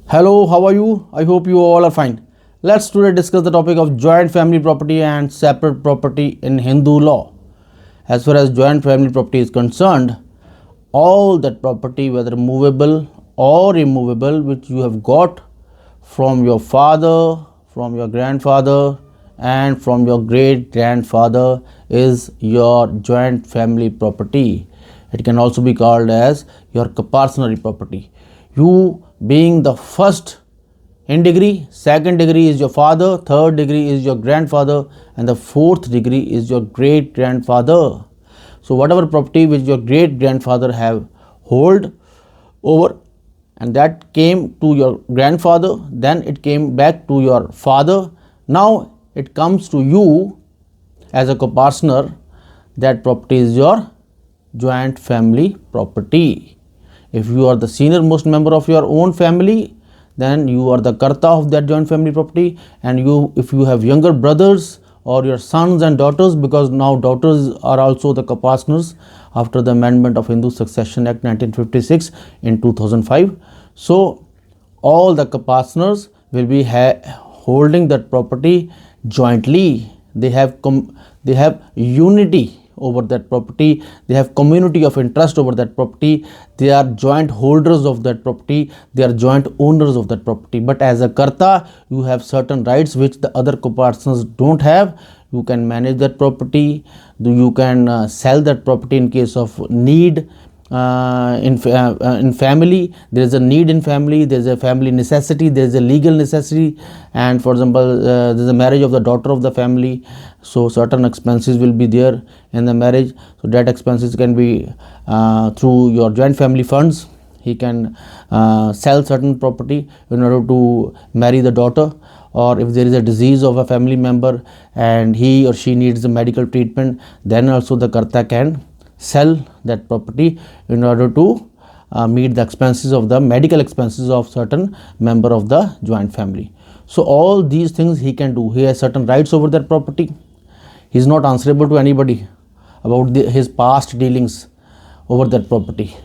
Hello, how are you? I hope you all are fine. Let's today discuss the topic of joint family property and separate property in Hindu law. As far as joint family property is concerned, all that property, whether movable or immovable, which you have got from your father, from your grandfather, and from your great grandfather, is your joint family property. It can also be called as your compulsory property. You being the first in degree, second degree is your father, third degree is your grandfather, and the fourth degree is your great grandfather. So whatever property which your great grandfather have hold over, and that came to your grandfather, then it came back to your father, now it comes to you as a co-partner. That property is your joint family property. If you are the senior most member of your own family, then you are the karta of that joint family property. And you, if you have younger brothers or your sons and daughters, because now daughters are also the co-partners after the amendment of Hindu Succession Act 1956 in 2005. So all the co-partners will be holding that property jointly. They have unity over that property, they have community of interest over that property, they are joint holders of that property, they are joint owners of that property. But as a karta, you have certain rights which the other co-partners don't have. You can manage that property, you can sell that property in case of need. In family, there is a need in family, there is a family necessity, there is a legal necessity, and for example there is a marriage of the daughter of the family, so certain expenses will be there in the marriage. So that expenses can be through your joint family funds. He can sell certain property in order to marry the daughter, or if there is a disease of a family member and he or she needs a medical treatment, then also the karta can sell that property in order to meet the expenses of the medical expenses of certain member of the joint family. So all these things he can do. He has certain rights over that property. He is not answerable to anybody about his past dealings over that property.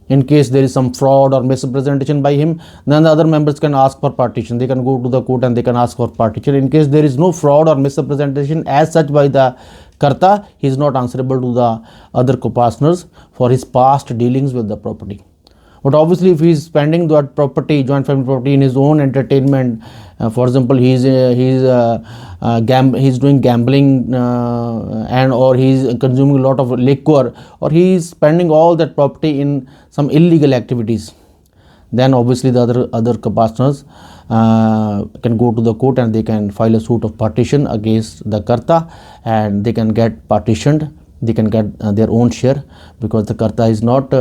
In case there is some fraud or misrepresentation by him, then the other members can ask for partition. They can go to the court and they can ask for partition. In case there is no fraud or misrepresentation as such by the karta, he is not answerable to the other co-partners for his past dealings with the property. But obviously, if he is spending that property, joint family property, in his own entertainment, for example, he's doing gambling, and or he's consuming a lot of liquor, or he is spending all that property in some illegal activities, then obviously the other co-partners can go to the court and they can file a suit of partition against the karta, and they can get partitioned. They can get their own share, because the karta is not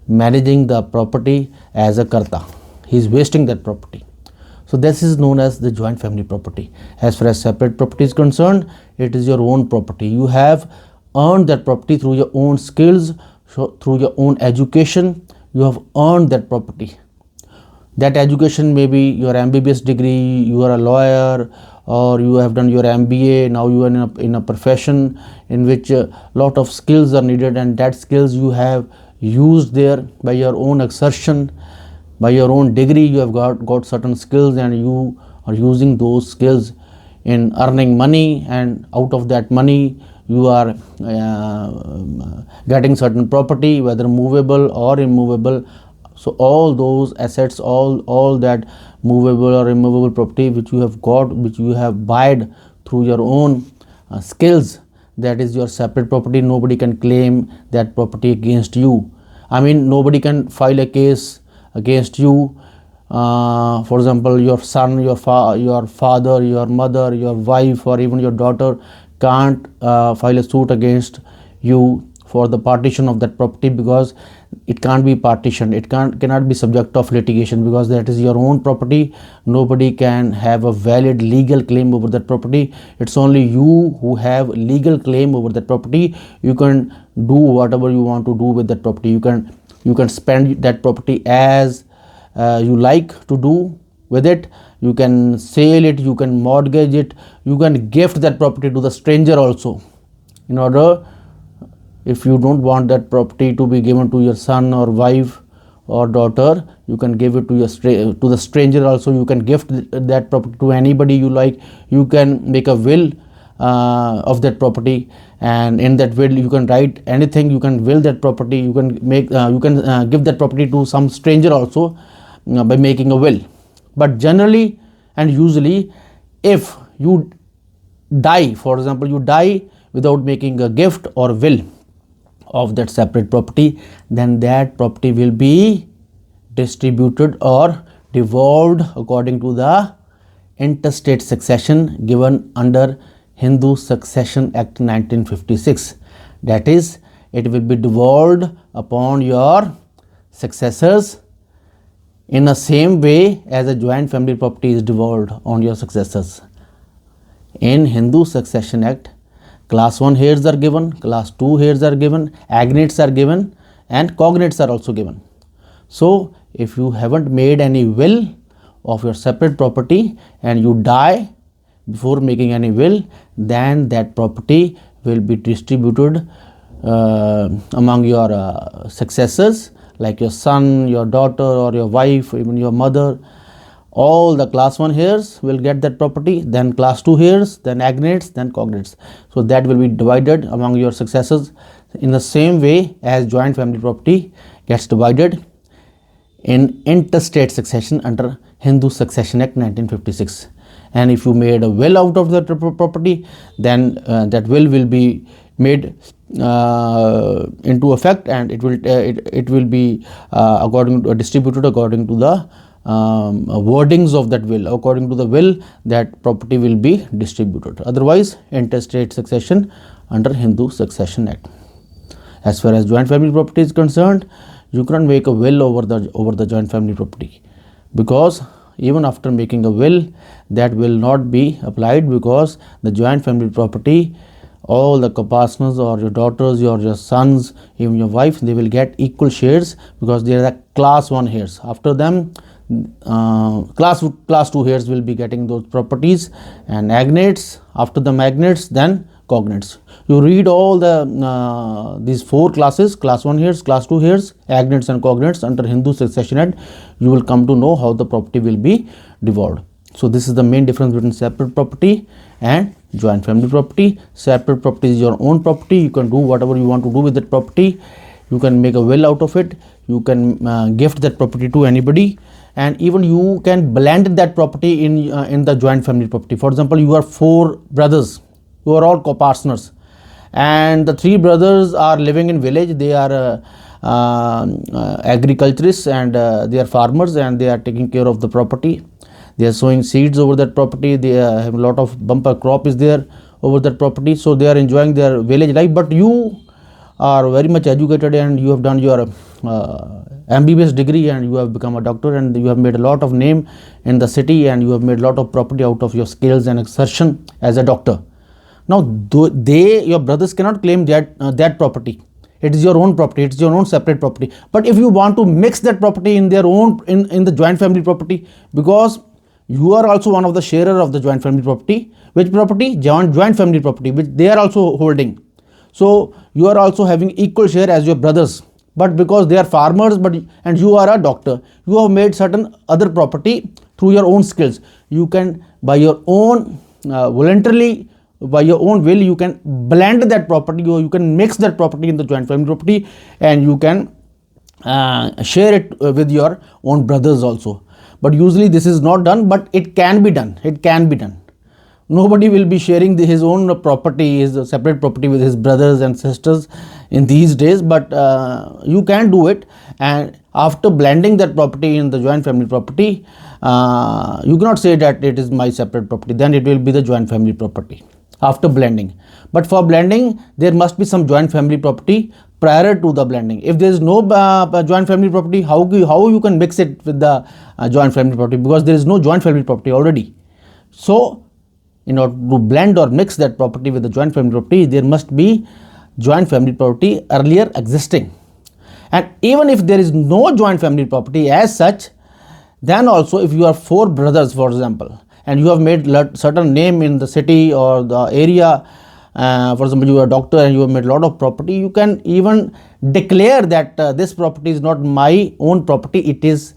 managing the property as a karta. He is wasting that property. So this is known as the joint family property. As far as separate property is concerned, it is your own property. You have earned that property through your own skills, through your own education. You have earned that property. That education may be your MBBS degree, you are a lawyer, or you have done your MBA, now you are in a profession in which a lot of skills are needed, and that skills you have used there by your own exertion, by your own degree. You have got certain skills, and you are using those skills in earning money, and out of that money you are getting certain property, whether movable or immovable. So all those assets, all that movable or immovable property which you have got, which you have bought through your own skills, that is your separate property. Nobody can claim that property against you. I mean, nobody can file a case against you. For example, your son, your father, your mother, your wife, or even your daughter can't file a suit against you for the partition of that property, because it can't be partitioned. It cannot be subject of litigation, because that is your own property. Nobody can have a valid legal claim over that property. It's only you who have legal claim over that property. You can do whatever you want to do with that property. You can spend that property as you like to do with it. You can sell it, you can mortgage it, you can gift that property to the stranger also, in order, if you don't want that property to be given to your son or wife or daughter, you can give it to to the stranger also. You can gift that property to anybody you like. You can make a will of that property, and in that will you can write anything. You can will that property. You can make give that property to some stranger also by making a will. But generally and usually, if you die, for example, you die without making a gift or will of that separate property, then that property will be distributed or devolved according to the intestate succession given under Hindu Succession Act 1956. That is, it will be devolved upon your successors in the same way as a joint family property is devolved on your successors. In Hindu Succession Act, class 1 heirs are given, class 2 heirs are given, agnates are given, and cognates are also given. So, if you haven't made any will of your separate property and you die before making any will, then that property will be distributed among your successors, like your son, your daughter, or your wife, even your mother. All the class 1 heirs will get that property, then class 2 heirs, then agnates, then cognates. So that will be divided among your successors in the same way as joint family property gets divided in intestate succession under Hindu Succession Act 1956. And if you made a will out of that property, then that will be made into effect, and it will be distributed according to the wordings of that will. According to the will, that property will be distributed. Otherwise, intestate succession under Hindu Succession Act. As far as joint family property is concerned, you cannot make a will over the joint family property, because even after making a will, that will not be applied, because the joint family property, all the co-partners or your daughters, your sons, even your wife, they will get equal shares, because they are the class 1 heirs. After them, class 2 heirs will be getting those properties, and agnates, after the agnates, then cognates. You read all the these 4 classes, class 1 heirs, class 2 heirs, agnates and cognates under Hindu Succession Act, you will come to know how the property will be devolved. So this is the main difference between separate property and joint family property. Separate property is your own property. You can do whatever you want to do with that property. You can make a will out of it. You can gift that property to anybody, and even you can blend that property in the joint family property. For example, you are 4 brothers. You are all co-partners, and the 3 brothers are living in village. They are agriculturists, and they are farmers, and they are taking care of the property. They are sowing seeds over that property. They have a lot of bumper crop is there over that property. So they are enjoying their village life. But you are very much educated, and you have done your MBBS degree, and you have become a doctor, and you have made a lot of name in the city, and you have made a lot of property out of your skills and exertion as a doctor. Now, your brothers cannot claim that property. It is your own property. It is your own separate property. But if you want to mix that property in their own in the joint family property, because you are also one of the sharer of the joint family property. Which property? Joint family property, which they are also holding. So you are also having equal share as your brothers. But because they are farmers, and you are a doctor, you have made certain other property through your own skills. You can, by your own voluntarily, by your own will, you can blend that property, or you can mix that property in the joint family property, and you can share it with your own brothers also. But usually this is not done, but it can be done. It can be done. Nobody will be sharing his own property, his separate property with his brothers and sisters in these days, but you can do it. And after blending that property in the joint family property, you cannot say that it is my separate property, then it will be the joint family property after blending. But for blending, there must be some joint family property prior to the blending. If there is no joint family property, how you can mix it with the joint family property, because there is no joint family property already. So in order to blend or mix that property with the joint family property, there must be joint family property earlier existing. And even if there is no joint family property as such, then also if you are 4 brothers, for example, and you have made certain name in the city or the area, for example, you are a doctor and you have made a lot of property, you can even declare that this property is not my own property, it is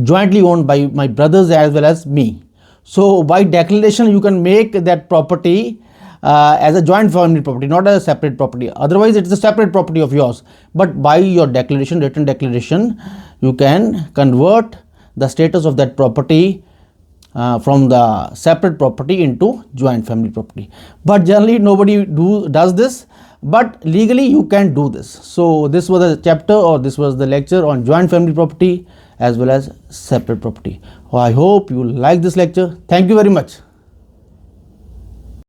jointly owned by my brothers as well as me. So by declaration you can make that property as a joint family property, not as a separate property. Otherwise it is a separate property of yours, but by your declaration, written declaration, you can convert the status of that property from the separate property into joint family property. But generally nobody does this, but legally you can do this. So this was a chapter, or this was the lecture on joint family property as well as separate property. I hope you like this lecture. Thank you very much.